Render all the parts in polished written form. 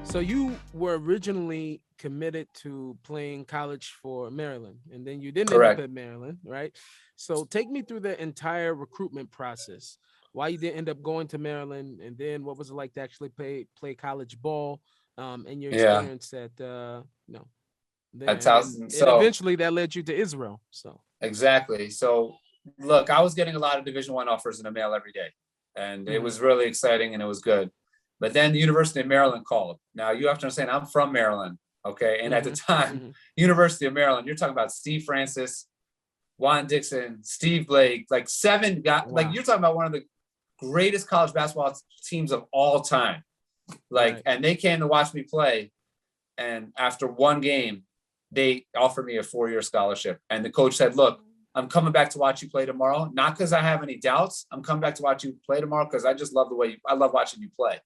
So you were originally committed to playing college for Maryland, and then you didn't end up Correct. at Maryland, right? So take me through the entire recruitment process. Why you didn't end up going to Maryland, and then what was it like to actually play college ball, and your Yeah. experience at A there, and then thousand. and So eventually that led you to Israel. So exactly. So look, I was getting a lot of Division I offers in the mail every day, and it hmm was really exciting and it was good. But then the University of Maryland called. Now you have to understand, I'm from Maryland, okay? And at the hmm time, hmm University of Maryland, you're talking about Steve Francis, Juan Dixon, Steve Blake, like seven guys. Like wow, you're talking about one of the greatest college basketball teams of all time. Like, right. and they came to watch me play. And after one game, they offered me a 4-year scholarship. And the coach said, "Look, I'm coming back to watch you play tomorrow. Not because I have any doubts. I'm coming back to watch you play tomorrow because I just love the way I love watching you play."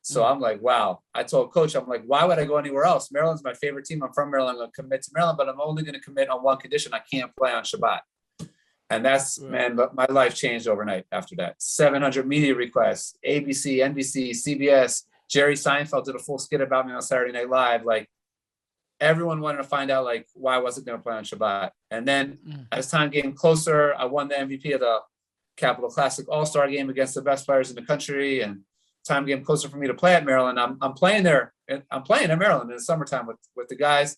So Mm. I'm like, wow. I told coach, I'm like, why would I go anywhere else? Maryland's my favorite team. I'm from Maryland. I'm going to commit to Maryland, but I'm only going to commit on one condition. I can't play on Shabbat. And that's, Right. man, but my life changed overnight after that. 700 media requests, ABC, NBC, CBS. Jerry Seinfeld did a full skit about me on Saturday Night Live. Like, everyone wanted to find out like why I wasn't going to play on Shabbat. And then Mm. as time came closer, I won the MVP of the Capital Classic All-Star game against the best players in the country. And time came closer for me to play at Maryland. I'm playing there. I'm playing at Maryland in the summertime with the guys.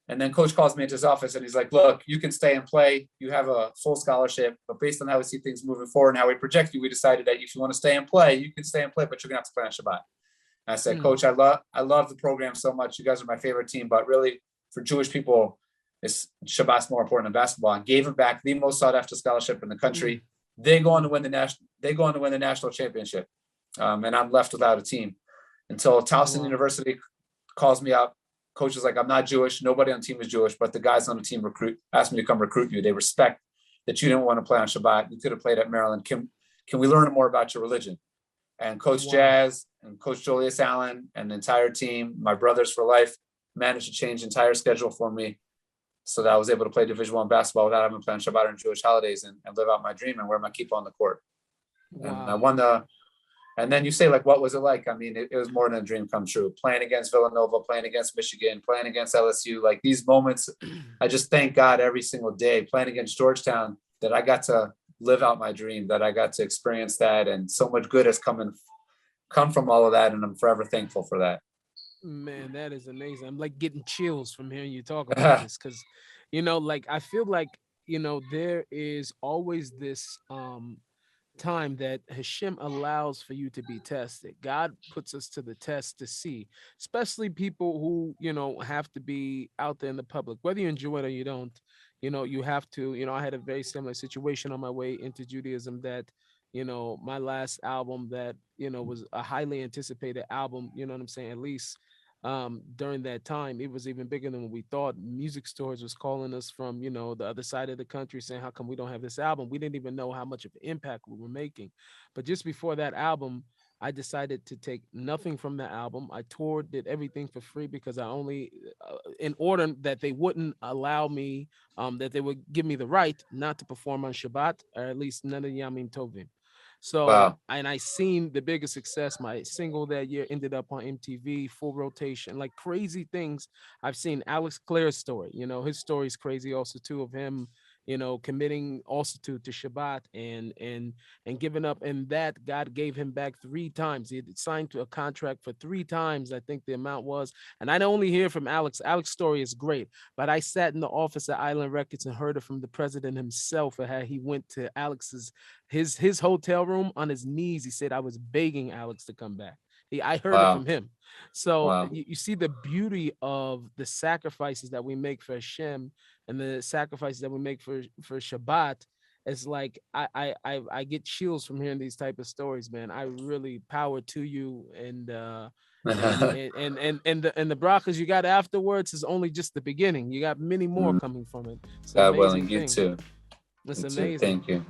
And then coach calls me into his office and he's like, "Look, you can stay and play. You have a full scholarship, but based on how we see things moving forward and how we project you, we decided that if you want to stay and play, you can stay and play, but you're gonna have to play on Shabbat." And I said, Mm. "Coach, I love the program so much. You guys are my favorite team, but really for Jewish people, it's Shabbat's more important than basketball." And gave it back the most sought after scholarship in the Mm. country. They go on to Mm. win the national. They go on to win the national championship, and I'm left without a team until Towson Wow. University calls me up. Coach is like, "I'm not Jewish. Nobody on the team is Jewish, but the guys on the team asked me to come recruit you. They respect that you didn't want to play on Shabbat. You could have played at Maryland. Can we learn more about your religion?" And Coach Wow. Jazz and Coach Julius Allen and the entire team, my brothers for life, managed to change the entire schedule for me so that I was able to play Division I basketball without having to play on Shabbat and Jewish holidays and live out my dream and wear my kippah on the court. And I Wow. won the. And then you say, like, what was it like? I mean, it was more than a dream come true. Playing against Villanova, playing against Michigan, playing against LSU, like these moments, I just thank God every single day. Playing against Georgetown, that I got to live out my dream, that I got to experience that, and so much good has come from all of that, and I'm forever thankful for that. Man, that is amazing. I'm like getting chills from hearing you talk about this because, like I feel like, there is always this time that Hashem allows for you to be tested. God puts us to the test to see, especially people who, have to be out there in the public, whether you enjoy it or you don't, you have to, I had a very similar situation on my way into Judaism that, my last album that, was a highly anticipated album, you know what I'm saying? At least during that time it was even bigger than what we thought. Music stores was calling us from the other side of the country saying how come we don't have this album. We didn't even know how much of an impact we were making. But just before that album, I decided to take nothing from the album. I toured, did everything for free because I only in order that they wouldn't allow me, that they would give me the right not to perform on Shabbat, or at least none of Yamim Tovim. So, Wow. and I seen the biggest success. My single that year ended up on MTV, full rotation, like crazy things. I've seen Alex Clare's story. His story is crazy also too, of him, committing also to Shabbat and giving up. And that God gave him back three times. He had signed to a contract for three times, I think the amount was. And I only hear from Alex. Alex's story is great, but I sat in the office at Island Records and heard it from the president himself, and how he went to Alex's his hotel room on his knees. He said, "I was begging Alex to come back." I heard it from Wow. him. So Wow. you see the beauty of the sacrifices that we make for Hashem and the sacrifices that we make for Shabbat. It's like I get chills from hearing these type of stories, man. I really power to you, and the brachas you got afterwards is only just the beginning. You got many more coming from it. It's an God amazing willing, you thing. too. It's You too. amazing. Thank you.